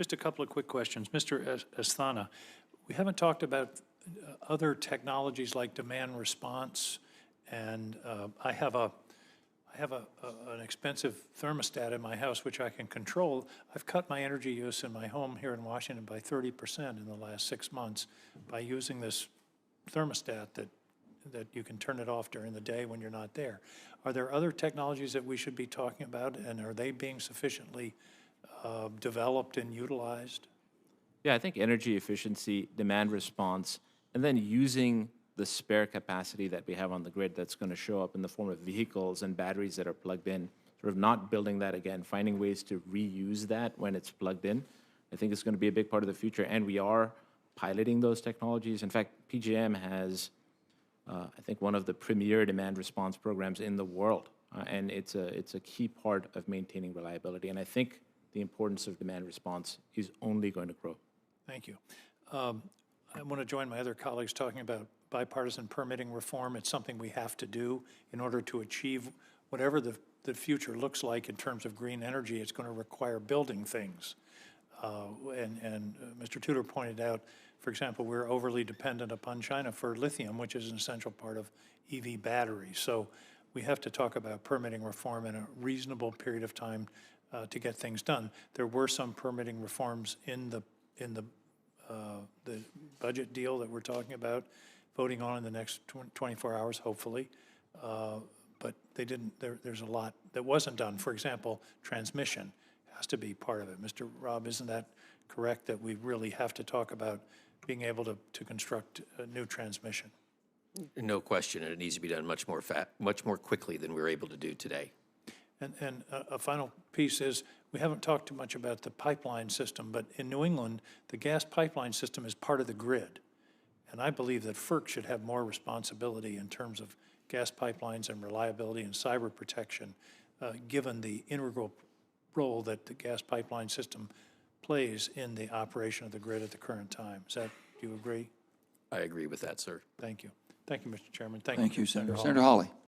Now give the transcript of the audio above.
Just a couple of quick questions. Mr. Asthana, we haven't talked about other technologies like demand response, and I have an expensive thermostat in my house which I can control. I've cut my energy use in my home here in Washington by 30% in the last 6 months by using this thermostat that you can turn it off during the day when you're not there. Are there other technologies that we should be talking about, and are they being sufficiently developed and utilized? Yeah, I think energy efficiency, demand response, and then using the spare capacity that we have on the grid that's going to show up in the form of vehicles and batteries that are plugged in, sort of not building that again, finding ways to reuse that when it's plugged in, I think it's going to be a big part of the future. And we are piloting those technologies. In fact, PJM has, I think, one of the premier demand response programs in the world. And it's a key part of maintaining reliability. And I think the importance of demand response is only going to grow. Thank you. I want to join my other colleagues talking about bipartisan permitting reform. It's something we have to do in order to achieve whatever the future looks like in terms of green energy. It's going to require building things. And Mr. Tudor pointed out, for example, we're overly dependent upon China for lithium, which is an essential part of EV batteries. So we have to talk about permitting reform in a reasonable period of time to get things done. There were some permitting reforms in the budget deal that we're talking about, voting on in the next 24 hours, hopefully. But they didn't. There's a lot that wasn't done. For example, transmission has to be part of it. Mr. Robb, isn't that correct, that we really have to talk about being able to construct a new transmission? No question, and it needs to be done much more quickly than we're able to do today. And a final piece is, we haven't talked too much about the pipeline system, but in New England, the gas pipeline system is part of the grid. And I believe that FERC should have more responsibility in terms of gas pipelines and reliability and cyber protection, given the integral role that the gas pipeline system plays in the operation of the grid at the current time. Do you agree? I agree with that, sir. Thank you. Thank you, Mr. Chairman. Thank you, Senator. Hawley. Senator Hawley.